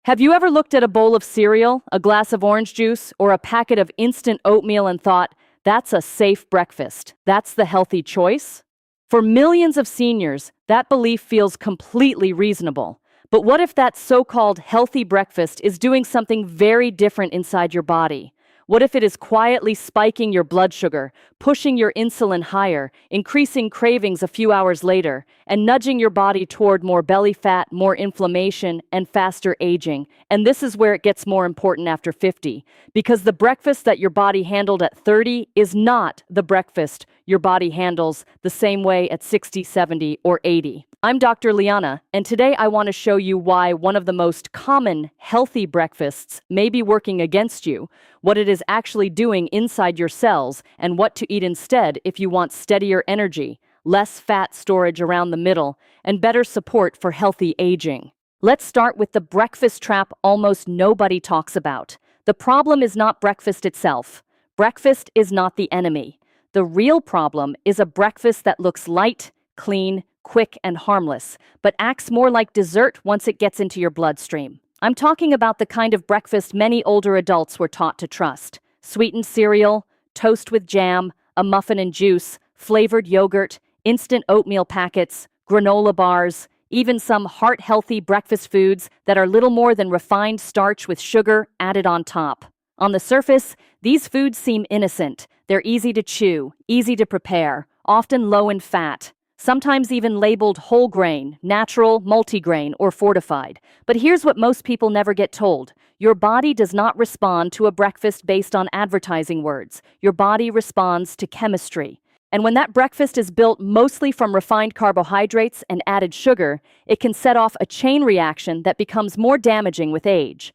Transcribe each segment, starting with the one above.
Have you ever looked at a bowl of cereal, a glass of orange juice, or a packet of instant oatmeal and thought, that's a safe breakfast, that's the healthy choice? For millions of seniors, that belief feels completely reasonable. But what if that so-called healthy breakfast is doing something very different inside your body? What if it is quietly spiking your blood sugar, pushing your insulin higher, increasing cravings a few hours later, and nudging your body toward more belly fat, more inflammation, and faster aging? And this is where it gets more important after 50, because the breakfast that your body handled at 30 is not the breakfast your body handles the same way at 60, 70, or 80. I'm Dr. Leana, and today I want to show you why one of the most common healthy breakfasts may be working against you, what it is actually doing inside your cells, and what to eat instead if you want steadier energy, less fat storage around the middle, and better support for healthy aging. Let's start with the breakfast trap almost nobody talks about. The problem is not breakfast itself. Breakfast is not the enemy. The real problem is a breakfast that looks light, clean, quick, and harmless, but acts more like dessert once it gets into your bloodstream. I'm talking about the kind of breakfast many older adults were taught to trust. Sweetened cereal, toast with jam, a muffin and juice, flavored yogurt, instant oatmeal packets, granola bars, even some heart-healthy breakfast foods that are little more than refined starch with sugar added on top. On the surface, these foods seem innocent. They're easy to chew, easy to prepare, often low in fat, sometimes even labeled whole grain, natural, multigrain, or fortified. But here's what most people never get told. Your body does not respond to a breakfast based on advertising words. Your body responds to chemistry. And when that breakfast is built mostly from refined carbohydrates and added sugar, it can set off a chain reaction that becomes more damaging with age.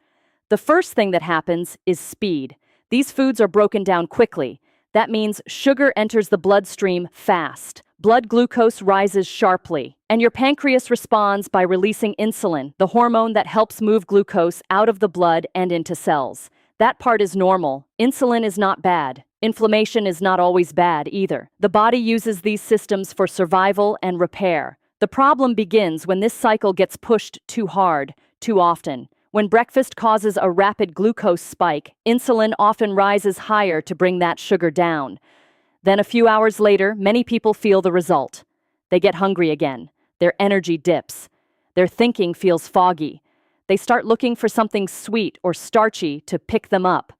The first thing that happens is speed. These foods are broken down quickly. That means sugar enters the bloodstream fast. Blood glucose rises sharply, and your pancreas responds by releasing insulin, the hormone that helps move glucose out of the blood and into cells. That part is normal. Insulin is not bad. Inflammation is not always bad either. The body uses these systems for survival and repair. The problem begins when this cycle gets pushed too hard, too often. When breakfast causes a rapid glucose spike, insulin often rises higher to bring that sugar down. Then a few hours later, many people feel the result. They get hungry again. Their energy dips. Their thinking feels foggy. They start looking for something sweet or starchy to pick them up.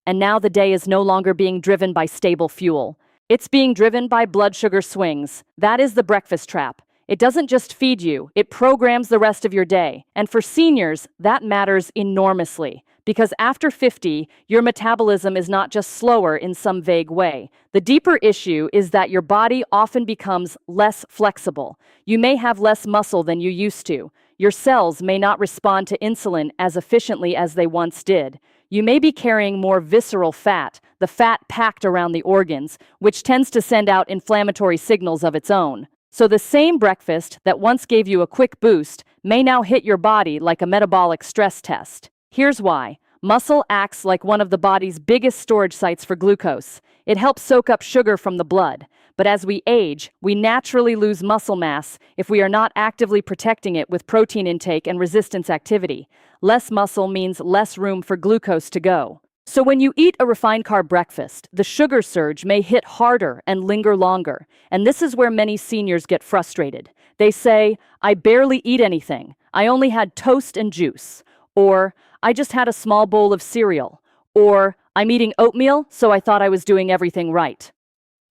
And now the day is no longer being driven by stable fuel. It's being driven by blood sugar swings. That is the breakfast trap. It doesn't just feed you, it programs the rest of your day. And for seniors, that matters enormously. Because after 50, your metabolism is not just slower in some vague way. The deeper issue is that your body often becomes less flexible. You may have less muscle than you used to. Your cells may not respond to insulin as efficiently as they once did. You may be carrying more visceral fat, the fat packed around the organs, which tends to send out inflammatory signals of its own. So the same breakfast that once gave you a quick boost may now hit your body like a metabolic stress test. Here's why. Muscle acts like one of the body's biggest storage sites for glucose. It helps soak up sugar from the blood. But as we age, we naturally lose muscle mass if we are not actively protecting it with protein intake and resistance activity. Less muscle means less room for glucose to go. So when you eat a refined carb breakfast, the sugar surge may hit harder and linger longer. And this is where many seniors get frustrated. They say, I barely eat anything. I only had toast and juice. Or, I just had a small bowl of cereal. Or, I'm eating oatmeal, so I thought I was doing everything right.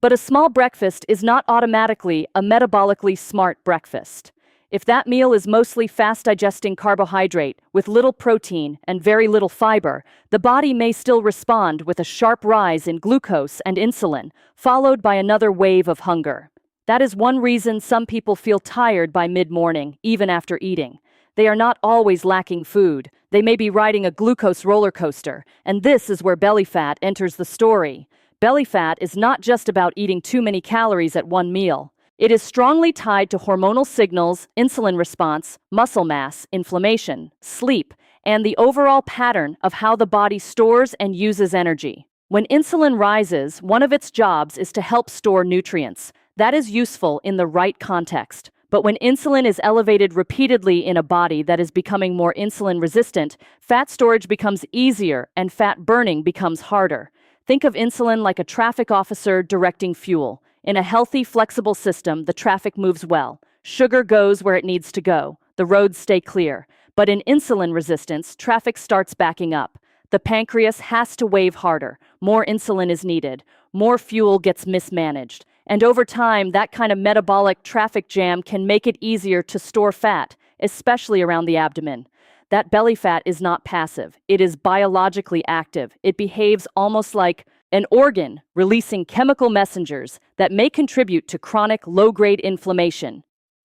But a small breakfast is not automatically a metabolically smart breakfast. If that meal is mostly fast-digesting carbohydrate with little protein and very little fiber, the body may still respond with a sharp rise in glucose and insulin, followed by another wave of hunger. That is one reason some people feel tired by mid-morning, even after eating. They are not always lacking food. They may be riding a glucose roller coaster, and this is where belly fat enters the story. Belly fat is not just about eating too many calories at one meal. It is strongly tied to hormonal signals, insulin response, muscle mass, inflammation, sleep, and the overall pattern of how the body stores and uses energy. When insulin rises, one of its jobs is to help store nutrients. That is useful in the right context. But when insulin is elevated repeatedly in a body that is becoming more insulin resistant, fat storage becomes easier and fat burning becomes harder. Think of insulin like a traffic officer directing fuel. In a healthy, flexible system, the traffic moves well. Sugar goes where it needs to go. The roads stay clear. But in insulin resistance, traffic starts backing up. The pancreas has to wave harder. More insulin is needed. More fuel gets mismanaged. And over time, that kind of metabolic traffic jam can make it easier to store fat, especially around the abdomen. That belly fat is not passive. It is biologically active. It behaves almost like an organ, releasing chemical messengers that may contribute to chronic low-grade inflammation.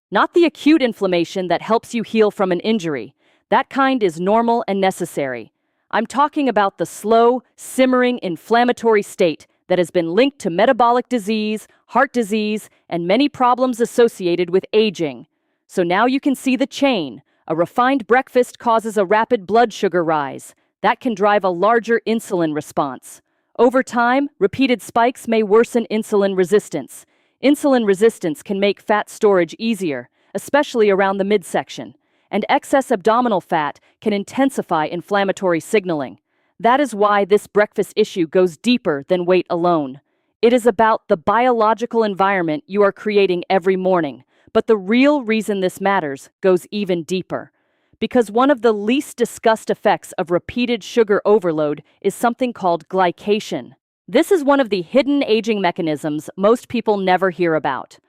Not the acute inflammation that helps you heal from an injury. That kind is normal and necessary. I'm talking about the slow, simmering inflammatory state that has been linked to metabolic disease, heart disease, and many problems associated with aging. So now you can see the chain. A refined breakfast causes a rapid blood sugar rise. That can drive a larger insulin response. Over time, repeated spikes may worsen insulin resistance. Insulin resistance can make fat storage easier, especially around the midsection. And excess abdominal fat can intensify inflammatory signaling. That is why this breakfast issue goes deeper than weight alone. It is about the biological environment you are creating every morning. But the real reason this matters goes even deeper. Because one of the least discussed effects of repeated sugar overload is something called glycation. This is one of the hidden aging mechanisms most people never hear about.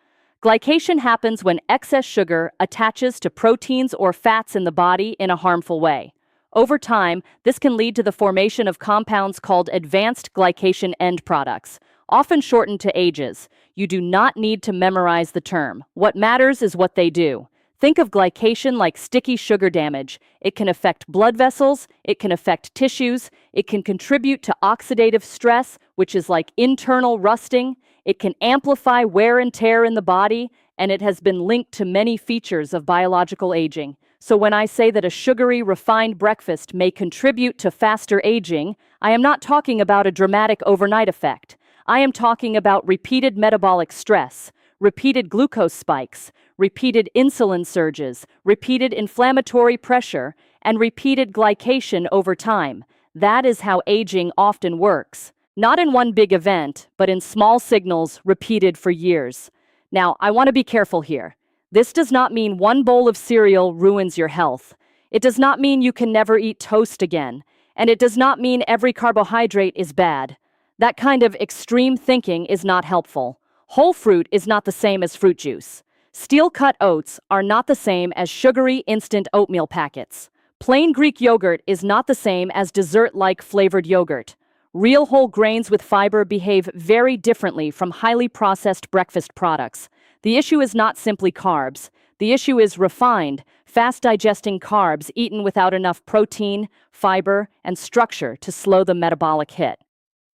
Glycation happens when excess sugar attaches to proteins or fats in the body in a harmful way. Over time, this can lead to the formation of compounds called advanced glycation end products, often shortened to AGEs. You do not need to memorize the term. What matters is what they do. Think of glycation like sticky sugar damage. It can affect blood vessels, it can affect tissues, it can contribute to oxidative stress, which is like internal rusting, it can amplify wear and tear in the body, and it has been linked to many features of biological aging. So when I say that a sugary, refined breakfast may contribute to faster aging, I am not talking about a dramatic overnight effect. I am talking about repeated metabolic stress, repeated glucose spikes, repeated insulin surges, repeated inflammatory pressure, and repeated glycation over time. That is how aging often works. Not in one big event, but in small signals repeated for years. Now, I want to be careful here. This does not mean one bowl of cereal ruins your health. It does not mean you can never eat toast again. And it does not mean every carbohydrate is bad. That kind of extreme thinking is not helpful. Whole fruit is not the same as fruit juice. Steel-cut oats are not the same as sugary instant oatmeal packets. Plain Greek yogurt is not the same as dessert-like flavored yogurt. Real whole grains with fiber behave very differently from highly processed breakfast products. The issue is not simply carbs. The issue is refined, fast-digesting carbs eaten without enough protein, fiber, and structure to slow the metabolic hit.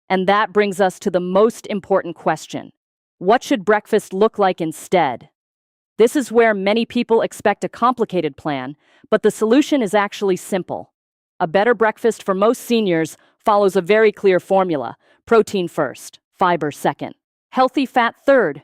And that brings us to the most important question. What should breakfast look like instead? This is where many people expect a complicated plan, but the solution is actually simple. A better breakfast for most seniors follows a very clear formula: protein first, fiber second, healthy fat third,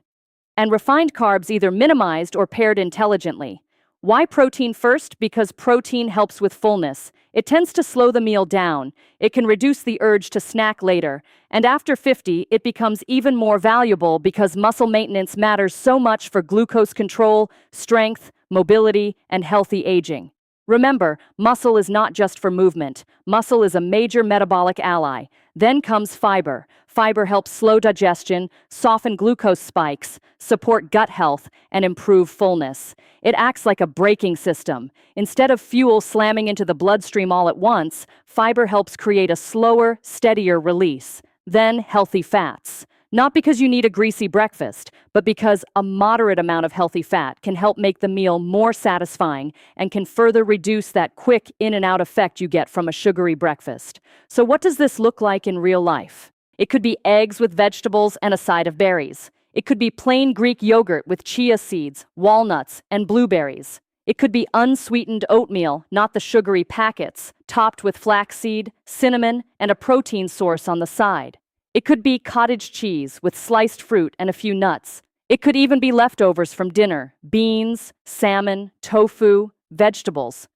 and refined carbs either minimized or paired intelligently. Why protein first? Because protein helps with fullness. It tends to slow the meal down. It can reduce the urge to snack later. And after 50, it becomes even more valuable because muscle maintenance matters so much for glucose control, strength, mobility, and healthy aging. Remember, muscle is not just for movement. Muscle is a major metabolic ally. Then comes fiber. Fiber helps slow digestion, soften glucose spikes, support gut health, and improve fullness. It acts like a braking system. Instead of fuel slamming into the bloodstream all at once, fiber helps create a slower, steadier release. Then healthy fats. Not because you need a greasy breakfast, but because a moderate amount of healthy fat can help make the meal more satisfying and can further reduce that quick in and out effect you get from a sugary breakfast. So what does this look like in real life? It could be eggs with vegetables and a side of berries. It could be plain Greek yogurt with chia seeds, walnuts, and blueberries. It could be unsweetened oatmeal, not the sugary packets, topped with flaxseed, cinnamon, and a protein source on the side. It could be cottage cheese with sliced fruit and a few nuts. It could even be leftovers from dinner: beans, salmon, tofu, vegetables.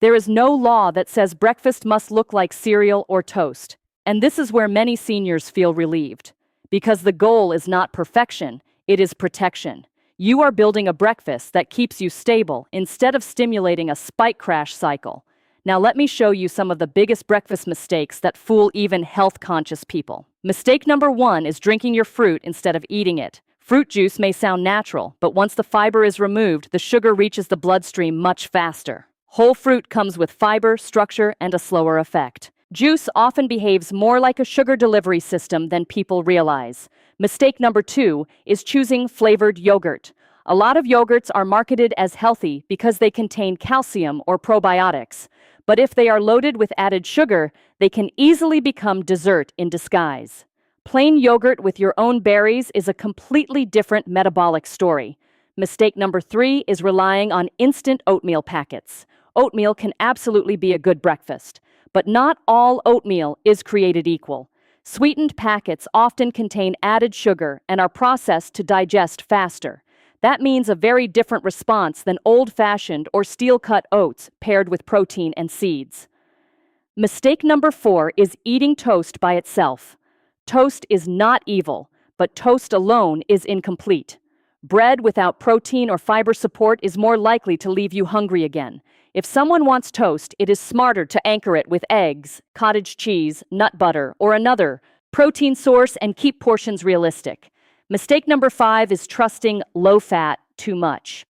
There is no law that says breakfast must look like cereal or toast. And this is where many seniors feel relieved. Because the goal is not perfection, it is protection. You are building a breakfast that keeps you stable instead of stimulating a spike crash cycle. Now let me show you some of the biggest breakfast mistakes that fool even health-conscious people. Mistake number 1 is drinking your fruit instead of eating it. Fruit juice may sound natural, but once the fiber is removed, the sugar reaches the bloodstream much faster. Whole fruit comes with fiber, structure, and a slower effect. Juice often behaves more like a sugar delivery system than people realize. Mistake number 2 is choosing flavored yogurt. A lot of yogurts are marketed as healthy because they contain calcium or probiotics. But if they are loaded with added sugar, they can easily become dessert in disguise. Plain yogurt with your own berries is a completely different metabolic story. Mistake number 3 is relying on instant oatmeal packets. Oatmeal can absolutely be a good breakfast, but not all oatmeal is created equal. Sweetened packets often contain added sugar and are processed to digest faster. That means a very different response than old-fashioned or steel-cut oats paired with protein and seeds. Mistake number 4 is eating toast by itself. Toast is not evil, but toast alone is incomplete. Bread without protein or fiber support is more likely to leave you hungry again. If someone wants toast, it is smarter to anchor it with eggs, cottage cheese, nut butter, or another protein source and keep portions realistic. Mistake number 5 is trusting low-fat too much.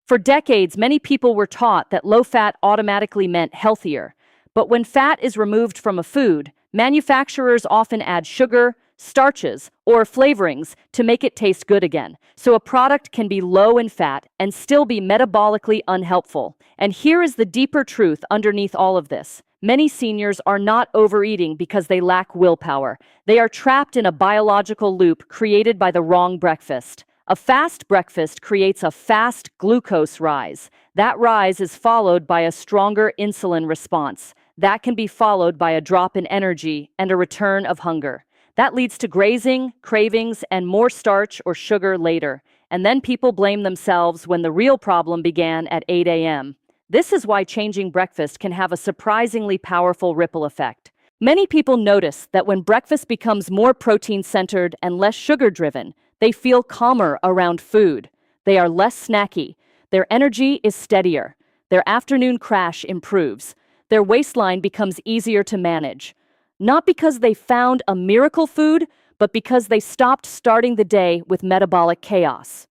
For decades, many people were taught that low-fat automatically meant healthier. But when fat is removed from a food, manufacturers often add sugar, starches, or flavorings to make it taste good again. So a product can be low in fat and still be metabolically unhelpful. And here is the deeper truth underneath all of this. Many seniors are not overeating because they lack willpower. They are trapped in a biological loop created by the wrong breakfast. A fast breakfast creates a fast glucose rise. That rise is followed by a stronger insulin response. That can be followed by a drop in energy and a return of hunger. That leads to grazing, cravings, and more starch or sugar later. And then people blame themselves when the real problem began at 8 a.m. This is why changing breakfast can have a surprisingly powerful ripple effect. Many people notice that when breakfast becomes more protein-centered and less sugar-driven, they feel calmer around food. They are less snacky. Their energy is steadier. Their afternoon crash improves. Their waistline becomes easier to manage. Not because they found a miracle food, but because they stopped starting the day with metabolic chaos.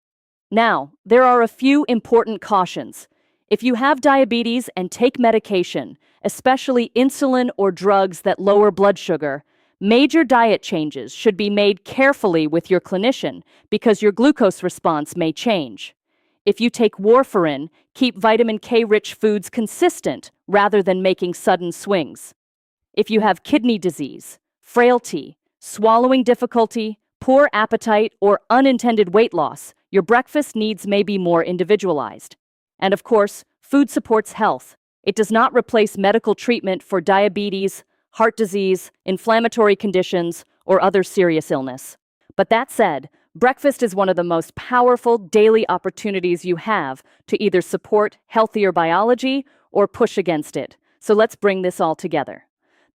Now, there are a few important cautions. If you have diabetes and take medication, especially insulin or drugs that lower blood sugar, major diet changes should be made carefully with your clinician because your glucose response may change. If you take warfarin, keep vitamin K-rich foods consistent rather than making sudden swings. If you have kidney disease, frailty, swallowing difficulty, poor appetite, or unintended weight loss, your breakfast needs may be more individualized. And of course, food supports health. It does not replace medical treatment for diabetes, heart disease, inflammatory conditions, or other serious illness. But that said, breakfast is one of the most powerful daily opportunities you have to either support healthier biology or push against it. So let's bring this all together.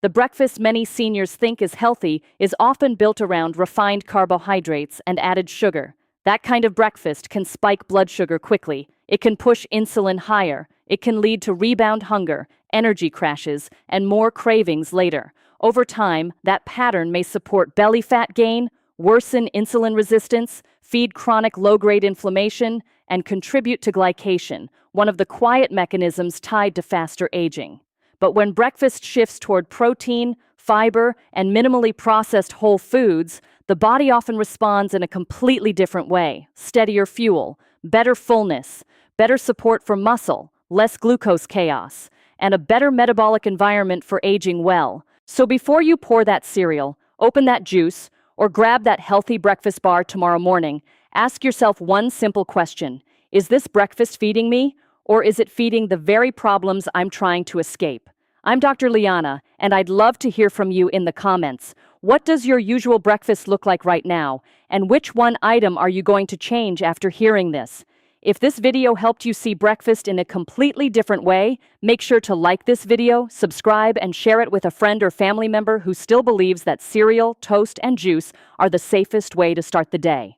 The breakfast many seniors think is healthy is often built around refined carbohydrates and added sugar. That kind of breakfast can spike blood sugar quickly. It can push insulin higher. It can lead to rebound hunger, energy crashes, and more cravings later. Over time, that pattern may support belly fat gain, worsen insulin resistance, feed chronic low-grade inflammation, and contribute to glycation, one of the quiet mechanisms tied to faster aging. But when breakfast shifts toward protein, fiber, and minimally processed whole foods, the body often responds in a completely different way. Steadier fuel, better fullness, better support for muscle, less glucose chaos, and a better metabolic environment for aging well. So before you pour that cereal, open that juice, or grab that healthy breakfast bar tomorrow morning, ask yourself one simple question. Is this breakfast feeding me, or is it feeding the very problems I'm trying to escape? I'm Dr. Leana, and I'd love to hear from you in the comments. What does your usual breakfast look like right now? And which one item are you going to change after hearing this? If this video helped you see breakfast in a completely different way, make sure to like this video, subscribe, and share it with a friend or family member who still believes that cereal, toast, and juice are the safest way to start the day.